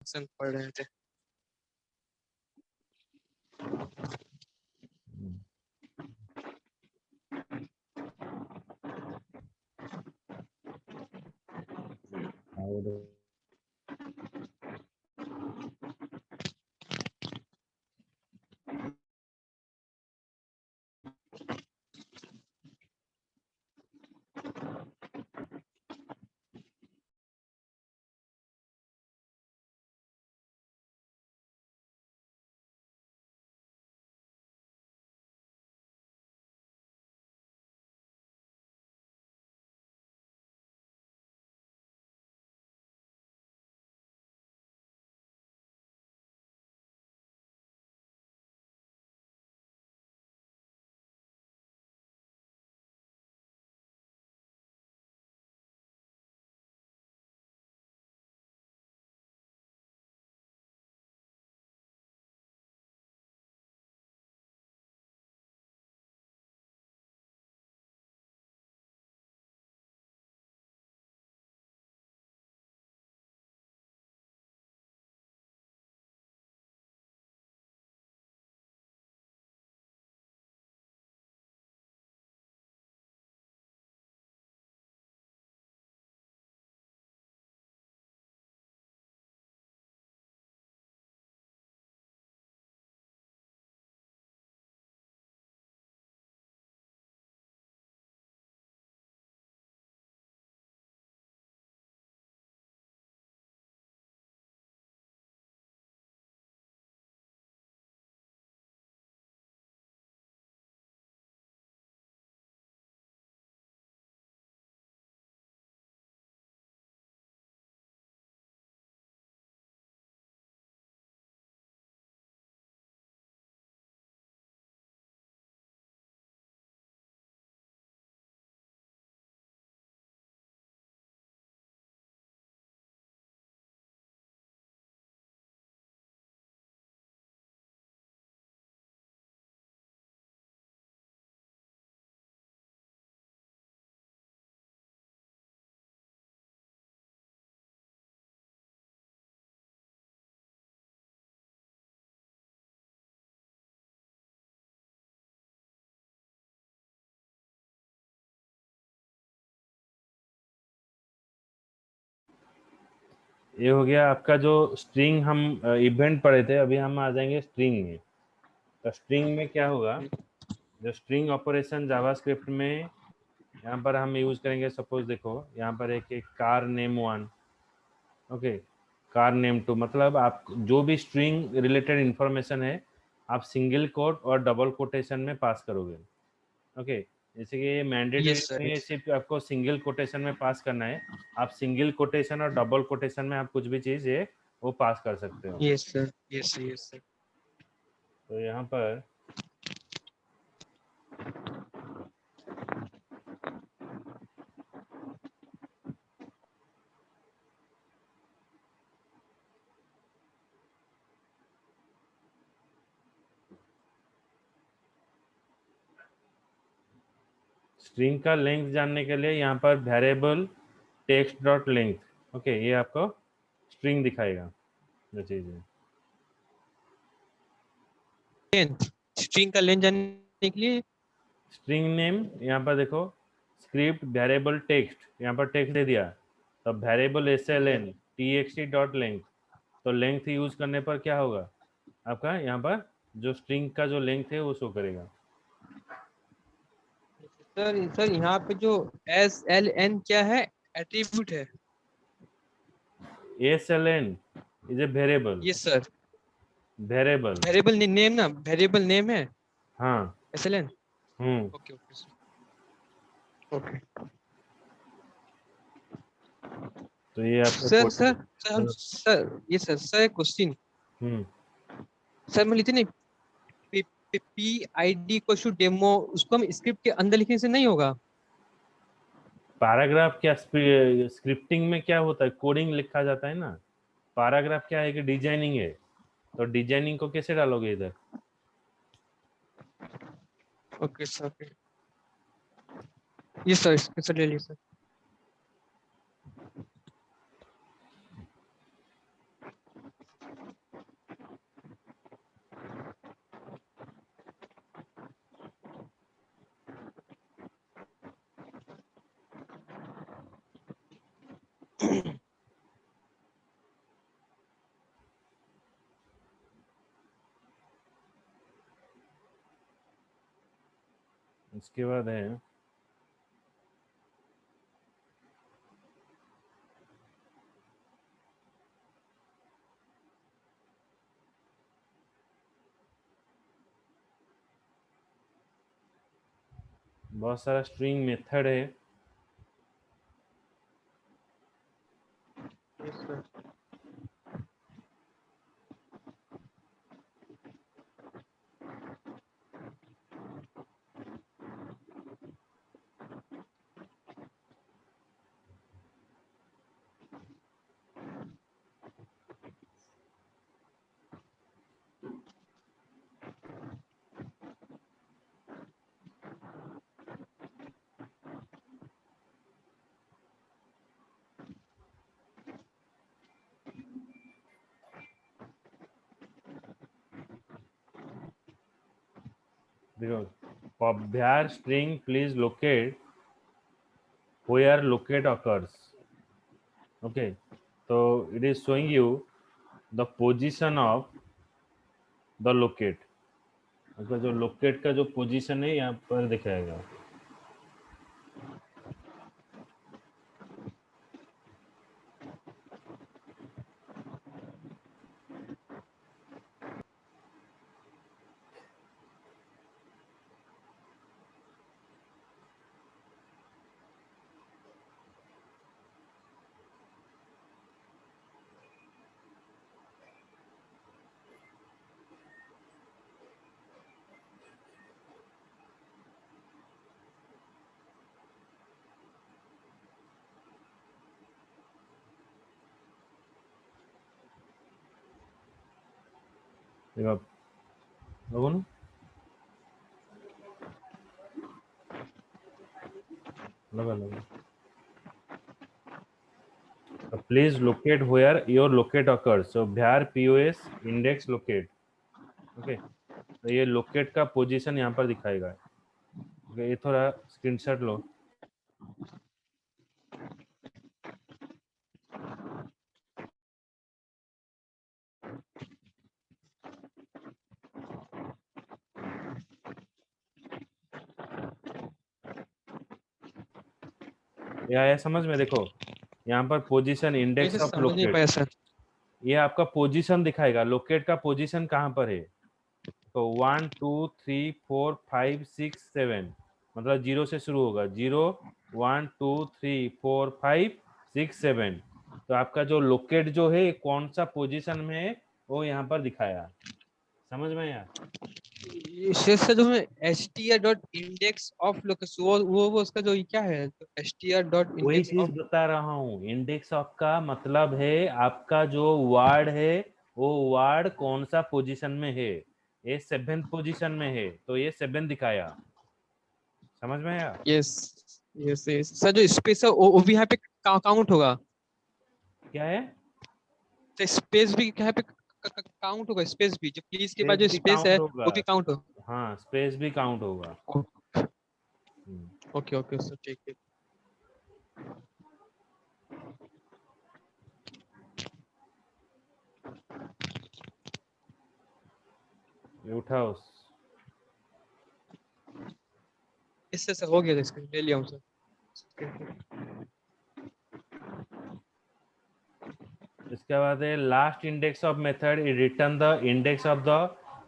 Function पढ़ रहे थे। और ये हो गया आपका जो स्ट्रिंग हम इवेंट पढ़े थे। अभी हम आ जाएंगे स्ट्रिंग में। तो स्ट्रिंग में क्या होगा, जो स्ट्रिंग ऑपरेशन जावास्क्रिप्ट में यहाँ पर हम यूज करेंगे। सपोज देखो यहाँ पर एक car name 1, okay, car name 2, मतलब आप जो भी स्ट्रिंग रिलेटेड इंफॉर्मेशन है आप सिंगल कोट और डबल कोटेशन में पास करोगे। ओके, जैसे कि ये मैंडेटरी यस सर, नहीं है, सिर्फ आपको सिंगल कोटेशन में पास करना है। आप सिंगल कोटेशन और डबल कोटेशन में आप कुछ भी चीज़ है वो पास कर सकते हो। Yes sir, yes sir, yes sir. तो यहाँ पर स्ट्रिंग का लेंथ जानने के लिए यहाँ पर variable text dot length, okay, ये आपको स्ट्रिंग दिखाएगा जो चीज़ है। स्ट्रिंग का लेंथ जानने के लिए स्ट्रिंग नेम यहाँ पर देखो, स्क्रिप्ट वेरिएबल टेक्स्ट, यहाँ पर टेक्स्ट दे दिया, तो variable SLN txt dot length. तो लेंथ यूज करने पर क्या होगा, आपका यहाँ पर जो स्ट्रिंग का जो लेंथ है वो शो करेगा। सर यहाँ पे जो SLN क्या है, एट्रीब्यूट है। SLN is a variable, yes sir, variable. Variable name ना, वेरिएबल नेम है हाँ। SLN। Hmm. Okay okay sir, okay. तो ये आपका सर कोड। सर सर हम सर ये सर एक क्वेश्चन। हम्म। सर मैं लिखे नहीं, PID को शू डेमो, उसको हम स्क्रिप्ट के अंदर लिखने से नहीं होगा? पैराग्राफ क्या, स्क्रिप्टिंग में क्या होता है, कोडिंग लिखा जाता है ना। पैराग्राफ क्या है कि डिजाइनिंग है, तो डिजाइनिंग को कैसे डालोगे इधर। Okay sir, okay. Yes sir, sir ले लीजिए सर। इसके बाद है बहुत सारा स्ट्रिंग मेथड है। Yes, sir. देखो, पॉपभ्यार string please locate where locate occurs. Okay, so it is showing you the position of the locate. मतलब जो locate का जो position है यहाँ पर दिखाएगा। देखो, लोगों ने लगा। Please locate where your locate occurs. So var pos index locate. Okay, तो ये locate का position यहाँ पर दिखाएगा। Okay, ये थोड़ा स्क्रीनशॉट लो। ये आया समझ में? देखो यहाँ पर पोजीशन इंडेक्स कैसे ऑफ समझ नहीं लोकेट, पाया सर? ये आपका पोजीशन दिखाएगा। लोकेट का पोजीशन कहाँ पर है? तो 1 2 3 4 5 6 7, मतलब 0 से शुरू होगा। 0 1 2 3 4 5 6 7। तो आपका जो लोकेट जो है कौन सा पोजीशन में है वो यहाँ पर दिखाया। समझ में आया? शेष से जो है str.index of लोकेशन, वो उसका जो क्या है, तो वही str.index चीज of। बता रहा हूँ। इंडेक्स ऑफ का मतलब है आपका जो वार्ड है वो वार्ड कौन सा पोजीशन में है। ये 7th पोजीशन में है तो ये 7 दिखाया। समझ में आया? यस यस यस सर, जो स्पेस है वो भी यहाँ पे काउंट होगा। क्या है? तो स्पेस भी यहाँ पे काउंट होगा, स्पेस भी, जो प्लीज के बाद स्पेस जो भी स्पेस काउंट है होगा। वो भी काउंट होगा। हाँ, स्पेस भी काउंट होगा। हम्म, ओके ओके सर, ठीक है। ये उठाओ। इससे सर हो गया, इसका ले लिया हूँ सर। इसके बाद है last index of method return the index of the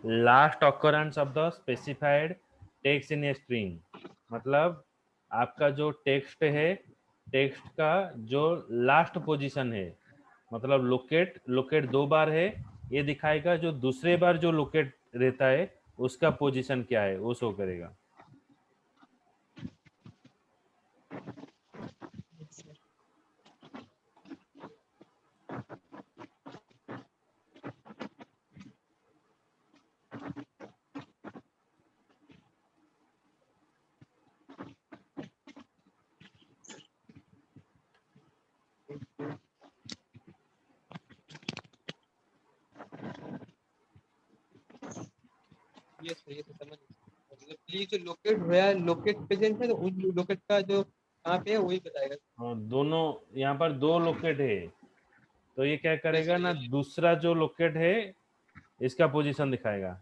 last occurrence of the specified text in a string. मतलब आपका जो टेक्स्ट है, टेक्स्ट का जो लास्ट पोजीशन है, मतलब लोकेट, लोकेट 2 बार है, ये दिखाएगा। जो दूसरे बार जो लोकेट रहता है उसका पोजीशन क्या है वो शो करेगा। ये सही है, तो समझ मतलब प्लीज जो लोकेट वेयर लोकेट प्रेजेंट है, तो उन लोकेट का जो कहाँ पे है वही बताएगा। और दोनों यहाँ पर 2 लोकेट है, तो ये क्या करेगा ना, दूसरा जो लोकेट है इसका पोजीशन दिखाएगा।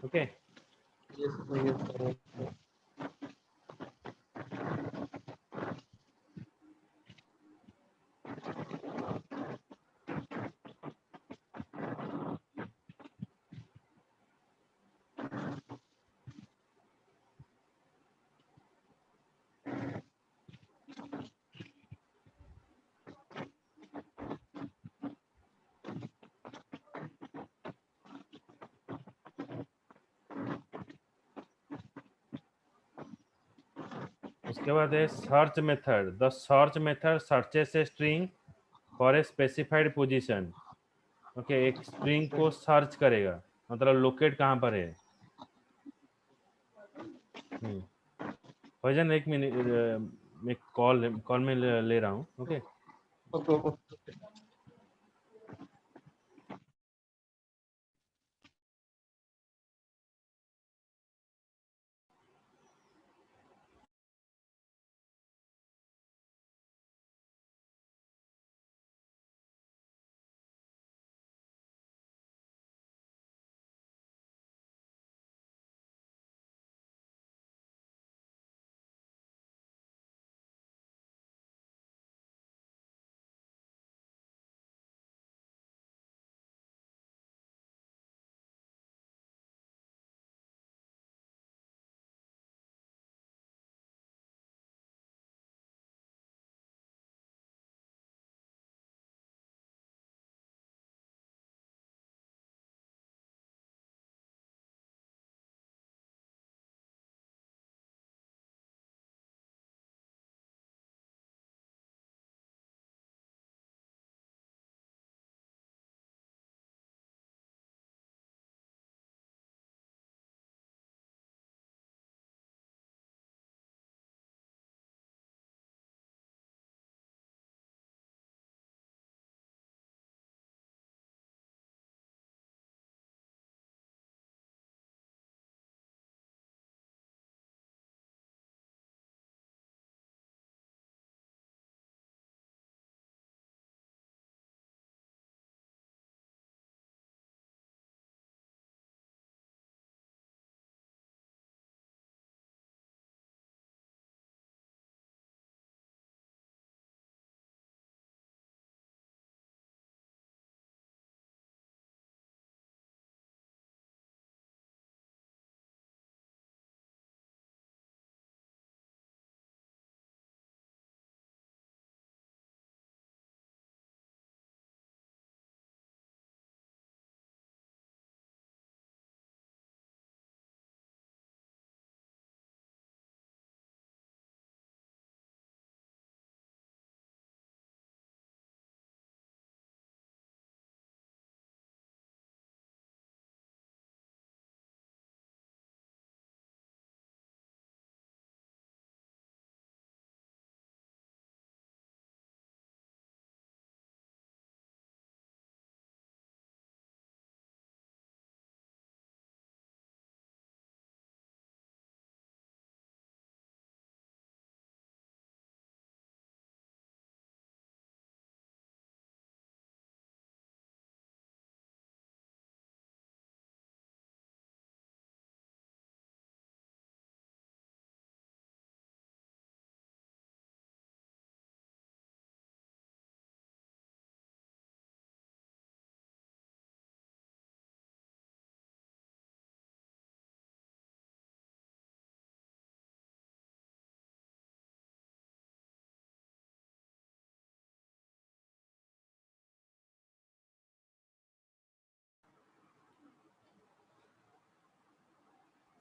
ओके, ये सही है। उसके बाद है search method. The search method searches a string for a specified position. Okay, एक स्ट्रिंग को सर्च करेगा, मतलब लोकेट कहाँ पर है। भजन 1 मिनट, मैं कॉल में ले रहा हूँ। Okay, okay.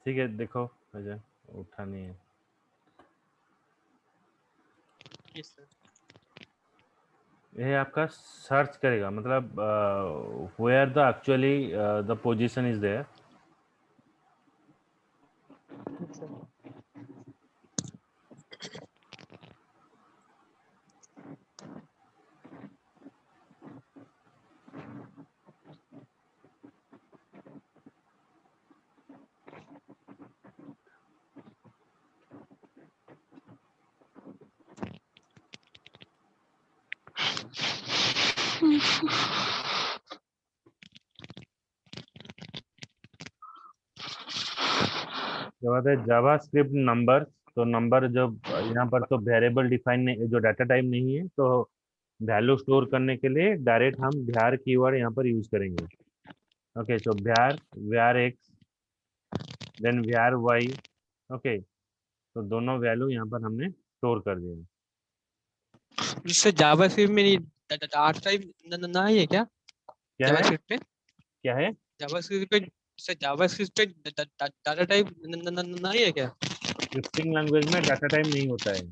ठीक है, देखो भजन उठा नहीं है। Yes sir. ये आपका सर्च करेगा, मतलब where the actually the position is there. जब आता है जावास्क्रिप्ट नंबर, तो नंबर जब यहाँ पर तो वेरिएबल डिफाइन नहीं, जो डाटा टाइप नहीं है, तो वैल्यू स्टोर करने के लिए डायरेक्ट हम var कीवर्ड यहाँ पर यूज करेंगे। ओके, तो var x then var y। Okay, तो दोनों वैल्यू यहाँ पर हमने स्टोर कर दिए। जिससे जावास्क्रिप्ट में नहीं डाटा टाइप ना है क्या? क्या है? जावास्क्रिप्ट पे क्या है? जावास्क्रिप्ट पे जैसे जावास्क्रिप्ट पे डाटा टाइप नहीं है क्या? स्क्रिप्टिंग लैंग्वेज में डाटा टाइप नहीं होता है।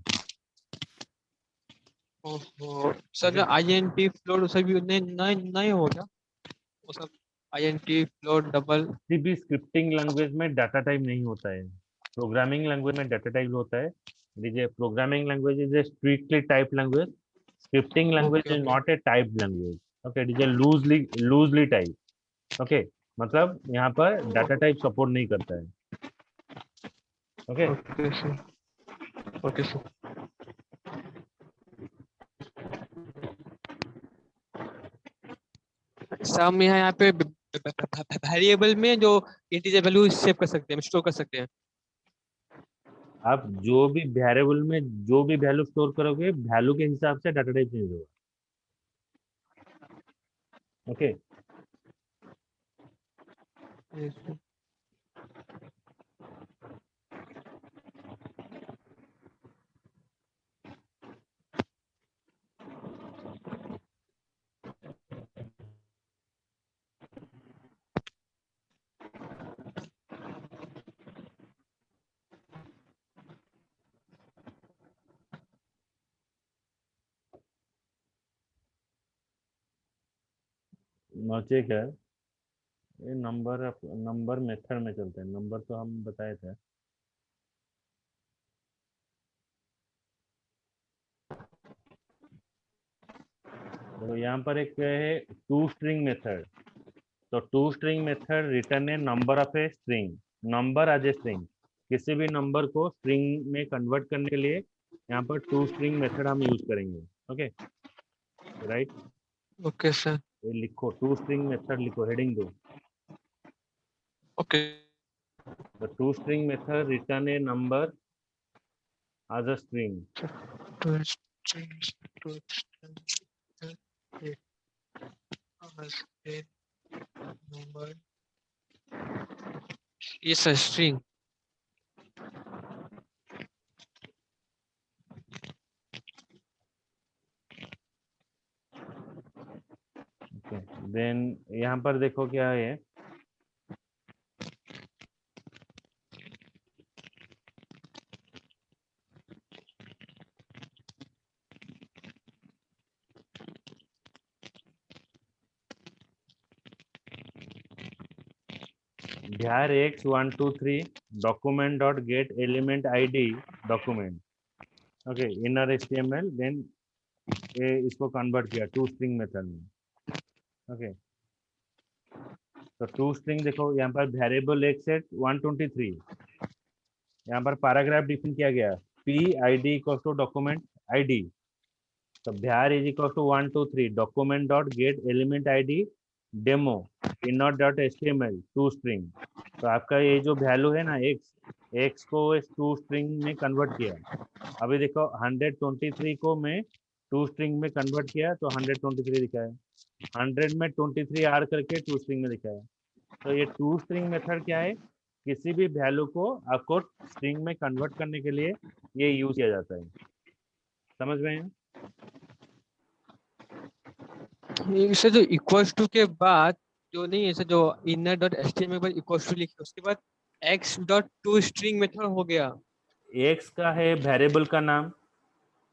ओहो सर, ओके, आईएनटी फ्लोट सब भी नहीं नहीं नहीं हो क्या? वो सब आईएनटी फ्लोट डबल। किसी भी स्क्रिप्टिंग लैंग्वेज में डाटा टाइप नहीं होता है। प्रोग्रामिंग लैंग्वेज में डाटा टाइप होता है। देखिए, programming language is a strictly type language. Scripting okay language is okay not a type language. Okay, it is a loosely type. Okay, मतलब यहाँ पर डाटा टाइप सपोर्ट नहीं करता है। Okay, okay sir. Okay sir. सब में यहाँ पे वेरिएबल में जो इंटीजर वैल्यू सेव कर सकते हैं, स्टोर कर सकते हैं। आप जो भी वेरिएबल में जो भी वैल्यू स्टोर करोगे, वैल्यू के हिसाब से डाटा टाइप चेंज होगा। ओके, नोचेक है ये। नंबर मेथड में चलते हैं। नंबर तो हम बताए थे। देखो, यहाँ पर एक है टू स्ट्रिंग मेथड। तो to string method return a number of a string, number as a string. किसी भी नंबर को स्ट्रिंग में कन्वर्ट करने के लिए यहाँ पर टू स्ट्रिंग मेथड हम यूज करेंगे। Okay, right. Okay sir. ये लिखो, टू स्ट्रिंग मेथड लिखो, हेडिंग दो। Okay. The to string method return a number as a string. To strings to number, ये सर स्ट्रिंग। ओके, देन यहाँ पर देखो क्या है। var x123 document dot get element id document। Okay, inner html। Then ये इसको convert किया to string method में। ओके, तो टू स्ट्रिंग देखो, यहाँ पर वेरिएबल एक्स है 123। यहाँ पर पैराग्राफ डिफाइन किया गया, p id equal to document id। तो var is equal to 123 document dot get element id demo inner dot html to string. तो आपका ये जो वैल्यू है ना, एक्स को इस टू स्ट्रिंग में कन्वर्ट किया। अभी देखो, 123 को मैं टू स्ट्रिंग में कन्वर्ट किया तो 123 दिखाया। 100 में 23 आर करके टू स्ट्रिंग में दिखाया। तो ये टू स्ट्रिंग मेथड क्या है? किसी भी वैल्यू को आपको स्ट्रिंग में कन्वर्ट करने के लिए ये यूज किया जाता है। समझ में है? इसे जो इक्वल्स टू के बाद जो नहीं, ऐसे जो इनर डॉट एचटीएमएल पर इक्वल्स टू लिखे उसके बाद x dot to string method हो गया। एक्स का है वेरिएबल का नाम।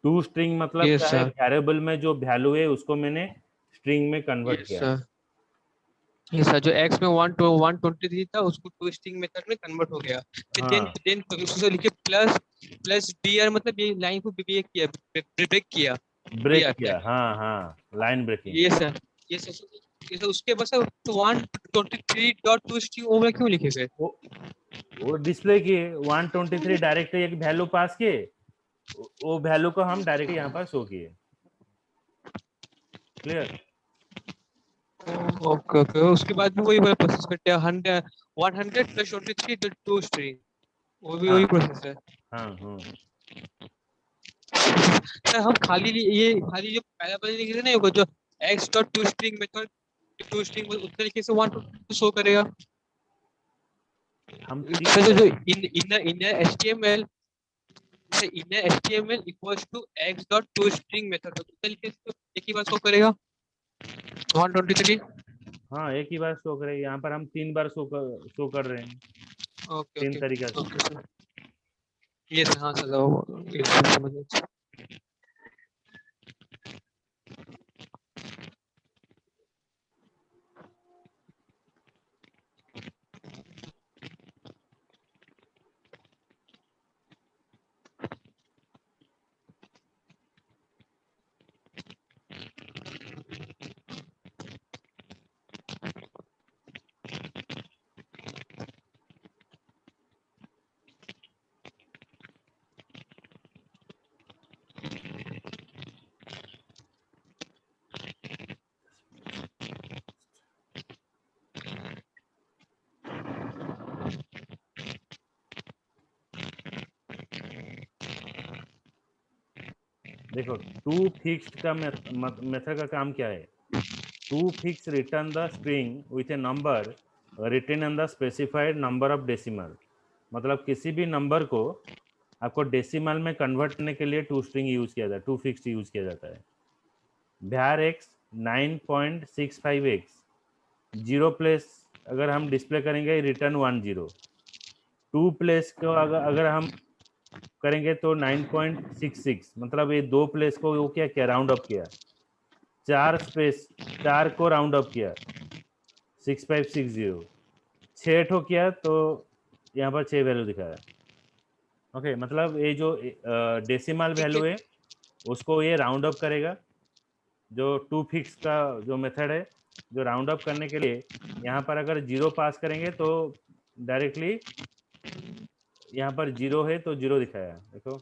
टू स्ट्रिंग मतलब यस क्या है? सर। वेरिएबल में जो वैल्यू है उसको मैंने स्ट्रिंग में कन्वर्ट यस किया। सर। यस सर, जो एक्स में 123 था उसको टू स्ट्रिंग मेथड में कन्वर्ट हो गया। फिर हाँ, देन उसको लिखे प्लस प्लस बीआर, मतलब ये लाइन को ब्रेक किया, ब्रेक किया। ब्रेक बीआर किया, हाँ हाँ, लाइन ब्रेकिंग। ये सर। ये सर, ये सर उसके बस 123.2 स्ट्रिंग ओवर क्यों लिखे गए? वो वो डिस्प्ले किए 123 डायरेक्ट एक वैल्यू पास किए, वो वैल्यू को हम डायरेक्ट यहाँ पर शो किए। क्लियर? ओके ओके, उसके बाद भी वही वाला प्रोसेस करते हैं, 100 + 23 स्ट्रिंग, वो भी हाँ वही प्रोसेस है। हाँ हाँ। सर हम ये खाली जो पहला वाला लिखे थे ना, वो जो x.toString मेथड toString उस तरीके से 1 शो करेगा। हम सर तीन जो inner HTML, जैसे inner HTML equals to x.toString method, उस तरीके से तो एक ही बार शो करेगा 123। हाँ एक ही बार शो करेगा, यहाँ पर हम 3 बार शो कर रहे हैं ओके 3 ओके तरीका से। ओके सर, ये सर, हाँ सर, ये सर समझ गया। देखो टू फिक्स्ड का मेथड का काम क्या है, to fix return the string with a number return in the specified number of decimal. मतलब किसी भी नंबर को आपको डेसिमल में कन्वर्ट करने के लिए टू स्ट्रिंग यूज किया जाता है, टू फिक्स्ड यूज किया जाता है। भैर एक्स 9.65x, जीरो प्लेस अगर हम डिस्प्ले करेंगे रिटर्न 10, टू प्लेस को अगर हम करेंगे तो 9.66, मतलब ये 2 प्लेस को वो क्या राउंड अप किया, 4 को राउंड अप किया 6560, 6 किया तो यहाँ पर 6 वैल्यू दिखाया। ओके, मतलब ये जो डेसिमल ठीक वैल्यू है। है उसको ये राउंड अप करेगा। जो टू फिक्स का जो मेथड है, जो राउंड अप करने के लिए यहाँ पर अगर 0 पास करेंगे तो डायरेक्टली यहाँ पर 0 है तो 0 दिखाया। देखो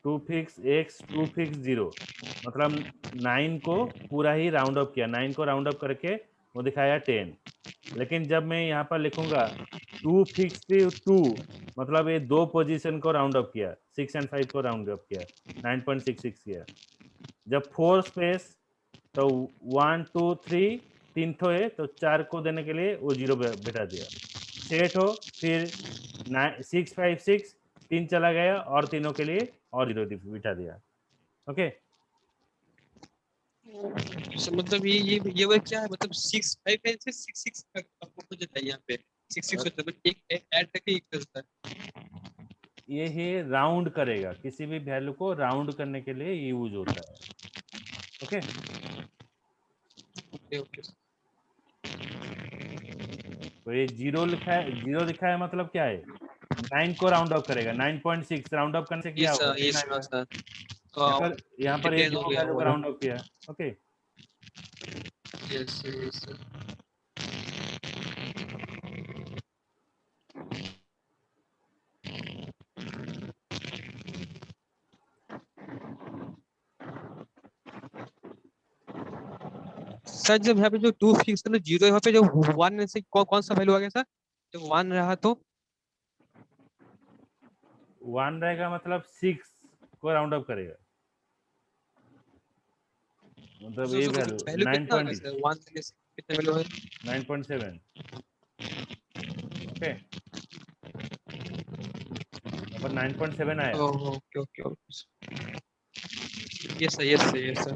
to fix x, to fix 0, मतलब 9 को पूरा ही राउंड अप किया, 9 को राउंड अप करके वो दिखाया 10। लेकिन जब मैं यहाँ पर लिखूंगा टू फिक्स 2, मतलब ये 2 पोजीशन को राउंड अप किया, 6 और 5 को राउंड अप किया, 9.66 किया। जब 4 स्पेस तो 1 2 3, 3 ठो है तो 4 को देने के लिए वो 0 बिठा दिया। 6 ठो, फिर 656, 3 चला गया और तीनों के लिए और 0 बिठा दिया। ओके, सर मतलब ये वो क्या है, मतलब 6 5 से 6 6 आपको हो जाता है यहाँ पे, 6 6 होता है, मतलब एक ऐड करके एक करता है। ये है राउंड करेगा, किसी भी वैल्यू को राउंड करने के लिए यूज होता है। Okay, okay okay. तो ये 0 लिखा है, 0 दिखा है मतलब क्या है, 9 को राउंड अप करेगा, 9.6 राउंड अप करने से ये क्या होगा, सर, ये 10 हाँ आएगा। सर, यहाँ पर ये 10 हो दो गया वैल्यू को होगा। राउंड अप किया। Okay, yes yes sir. Sir जब यहाँ पे जो 2 फिक्स है ना, 0 यहाँ पे जो 1 से कौन सा वैल्यू आ गया सर, जब 1 रहा तो? 1 रहेगा मतलब 6 को राउंड अप करेगा, मतलब ये वैल्यू वैल्यू कितना आ गया 9.7। सर, 1 से कितना वैल्यू है? 9.7। ओके, यहाँ पर 9.7 आया। Okay okay okay. Yes sir, yes sir, yes sir.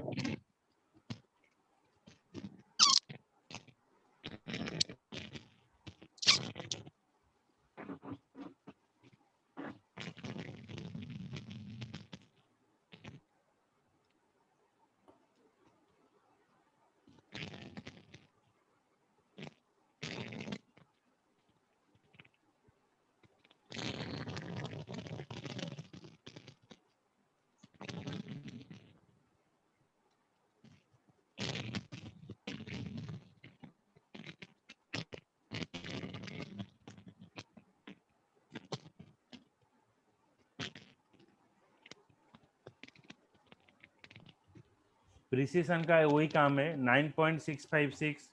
Precision का वही काम है 9.656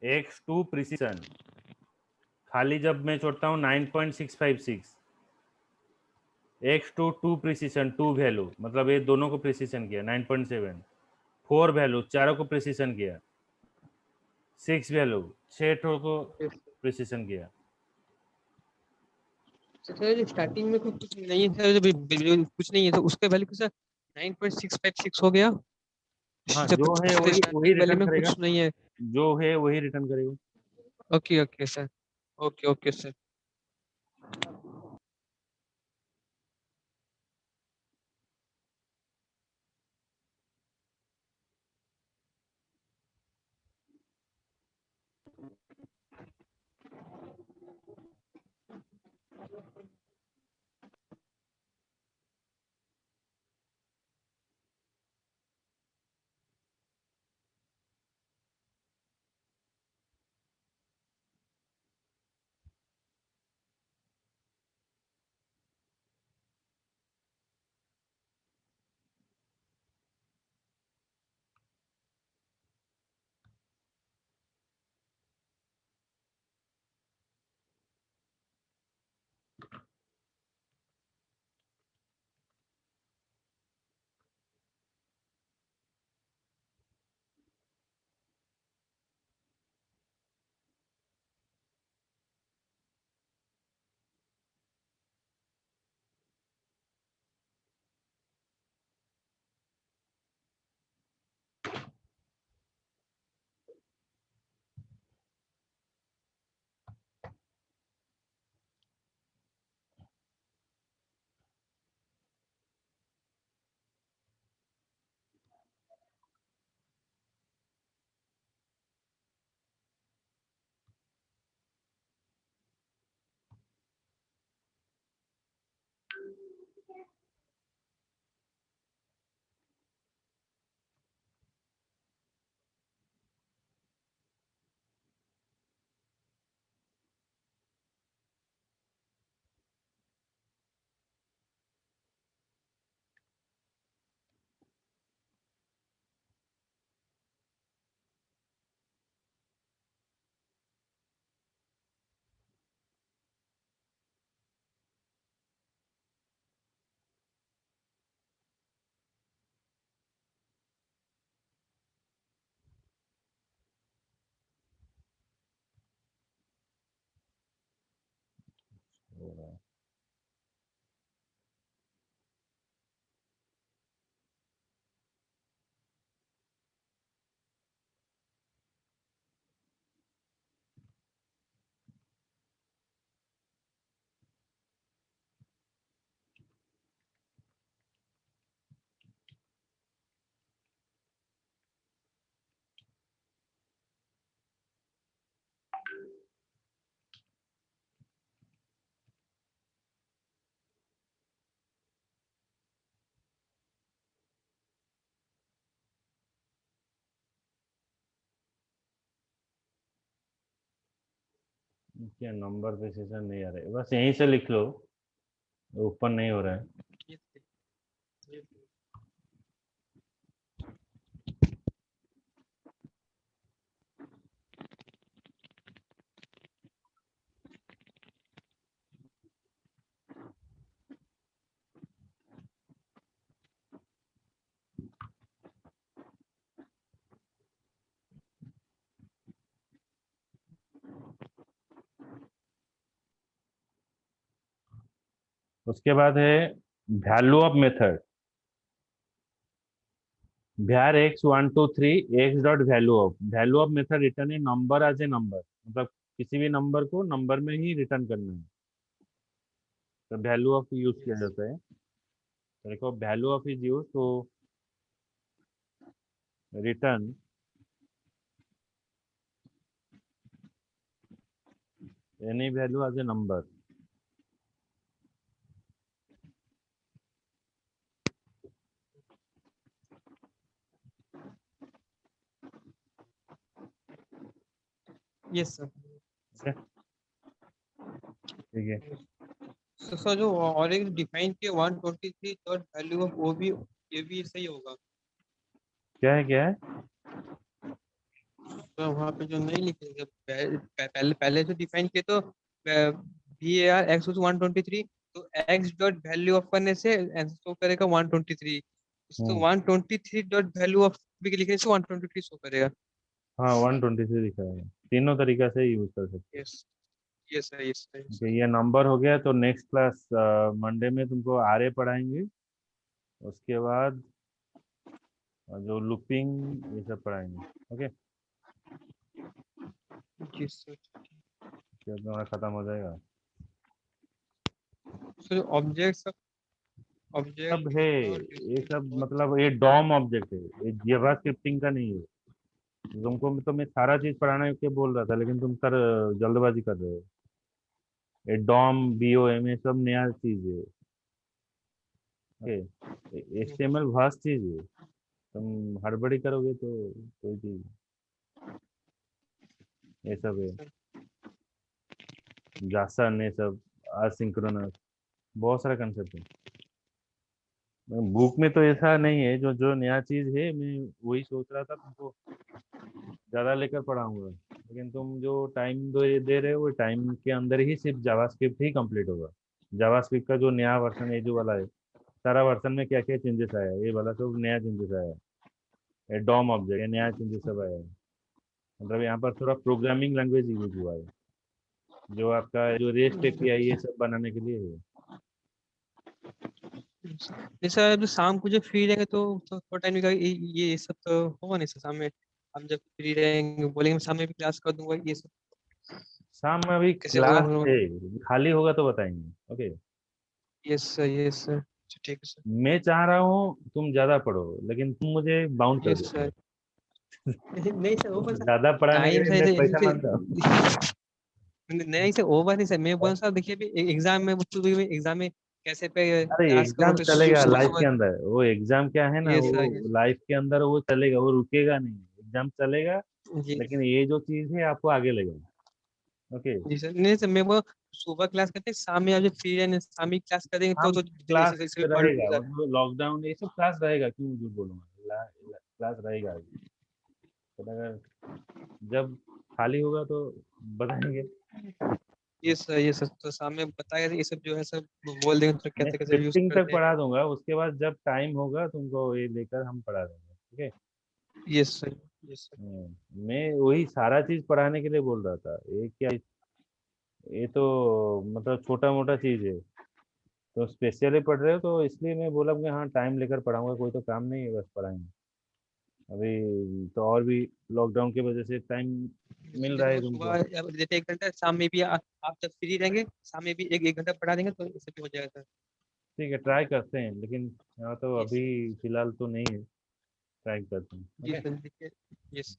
एक्स टू प्रिसीशन, खाली जब मैं छोड़ता हूँ 9.656 x to to precision, to value मतलब ये दोनों को प्रिसीशन किया 9.7, 4 वैल्यू चारों को प्रिसीशन किया, 6 वैल्यू 6 को प्रिसीशन किया। सर स्टार्टिंग में कुछ नहीं है सर, कुछ नहीं है तो उसके वैल्यू सर 9.656 हो गया। हाँ जब जो है वही वही स्टार्टिंग वैल्यू रिटर्न में करेगा, कुछ नहीं है। जो है वही रिटर्न करेगा। Okay okay sir, okay okay sir. क्या नंबर प्रिसीशन नहीं आ रहे, बस यहीं से लिख लो, ओपन नहीं हो रहा है। उसके बाद है value of method, var x123 x dot value of method return a number as a number, मतलब किसी भी नंबर को नंबर में ही रिटर्न करना है, तो वैल्यू ऑफ यूज किया जाता है। तो देखो value of is use to return any value as a number. Yes sir. ठीक है, तो सर जो और एक डिफाइन किया 123 डॉट वैल्यू ऑफ वो भी, ये भी सही होगा। क्या है तो वहाँ पे जो नहीं लिखेंगे पहले पहले जो डिफाइन किए तो VAR x was 123, तो x डॉट वैल्यू ऑफ करने से आंसर शो करेगा 123। तो 123 डॉट वैल्यू ऑफ भी लिखने से 123 शो करेगा। हाँ 123 लिखा है, तीनों तरीका से यूज कर सकते yes yes sir yes sir हैं। Okay, ये नंबर हो गया। तो नेक्स्ट क्लास मंडे में तुमको आरए पढ़ाएंगे, उसके बाद जो लूपिंग ये सब पढ़ाएंगे। Okay, yes sir. क्या तुम्हारा खत्म हो जाएगा। सर ऑब्जेक्ट सब ऑब्जेक्ट है और ये सब, मतलब ये डॉम ऑब्जेक्ट है, ये जावा स्क्रिप्टिंग का नहीं है। तुमको तो मैं सारा चीज पढ़ाना के बोल रहा था, लेकिन तुम सर जल्दबाजी कर रहे हो। ये डॉम BOM ये सब नया चीज है। ओके, HTML वास्ट चीज है, तुम हड़बड़ी करोगे तो कोई चीज, ये सब है जासन, ये सब असिंक्रोनस, बहुत सारा कंसेप्ट है। बुक में तो ऐसा नहीं है, जो जो नया चीज है मैं वही सोच रहा था तुमको ज्यादा लेकर पढ़ाऊंगा, लेकिन तुम जो टाइम दे रहे हो वो टाइम के अंदर ही सिर्फ जावास्क्रिप्ट ही कंप्लीट होगा। जावास्क्रिप्ट का जो नया वर्जन है, जो वाला है, सारा वर्जन में क्या क्या चेंजेस आया है, ये वाला सब नया चेंजेस आया है। ये डॉम ऑब्जेक्ट ये नया चेंजेस सब आया है। मतलब यहाँ पर थोड़ा प्रोग्रामिंग लैंग्वेज यूज हुआ है, जो आपका जो रेस्ट API ये सब बनाने के लिए है। नहीं सर, अब शाम को जब फ्री रहेंगे तो थोड़ा टाइम निकाल, ये सब तो होगा नहीं सर। शाम में हम जब फ्री रहेंगे बोलेंगे मैं शाम में भी क्लास कर दूंगा, ये सब शाम में अभी कैसे होगा क्लास हम लोग। है, खाली होगा तो बताएंगे। ओके, यस सर ठीक है सर। मैं चाह रहा हूँ तुम ज्यादा पढ़ो, लेकिन तुम मुझे बाउंड कर यस देते सर। हो। नहीं सर वो बस ज्यादा पढ़ाने के टाइम लिए सर मैं पैसा मांगता हूँ। नहीं सर वो बात नहीं सर, मैं बोल सर देखिए अभी एग्जाम में एग्जाम में कैसे पे अरे क्लास करूँ एग्जाम तो चलेगा सुबह लाइफ के सुबह। अंदर, वो एग्जाम क्या है ना, ये वो सर लाइफ के अंदर वो चलेगा, वो रुकेगा नहीं, एग्जाम चलेगा। ये लेकिन ये जो चीज है आपको आगे लगेगा। ओके, जी सर। नहीं सर मैं वो सुबह क्लास करते हैं, शाम में आप जब फ्री रहने शाम में क्लास करेंगे हम तो क्लास जैसे जैसे पढ़ रहेगा, लूंगा सर। वो लॉकडाउन ये सब क्लास रहेगा, क्यों झूठ बोलूंगा, क्लास रहेगा आगे। तो अगर जब खाली होगा तो बताएंगे। ये सर तो शाम में बताया ये सब जो है सब बोल देंगे तो मैं कैसे कैसे यूज स्क्रिप्टिंग तक करते हैं। पढ़ा दूंगा, उसके बाद जब टाइम होगा तुमको ये लेकर हम पढ़ा देंगे। ठीक है। Yes sir yes sir. मैं वही सारा चीज पढ़ाने के लिए बोल रहा था, ये क्या, ये तो मतलब छोटा मोटा चीज है, तो स्पेशली पढ़ रहे हो तो इसलिए मैं बोला कि हाँ टाइम लेकर पढ़ाऊंगा, कोई तो काम नहीं है, बस पढ़ाएंगे। अभी तो और भी लॉकडाउन की वजह से टाइम मिल रहा जैसे है वो सुबह तुमको। आप देते 1 घंटा, शाम में भी आप जब फ्री रहेंगे शाम में भी एक घंटा पढ़ा देंगे तो इससे भी हो जाएगा सर। ठीक है, ट्राई करते हैं, लेकिन यहाँ तो यस अभी फिलहाल तो नहीं है, ट्राई करते हैं। जी ओके। सर देखिए। यस।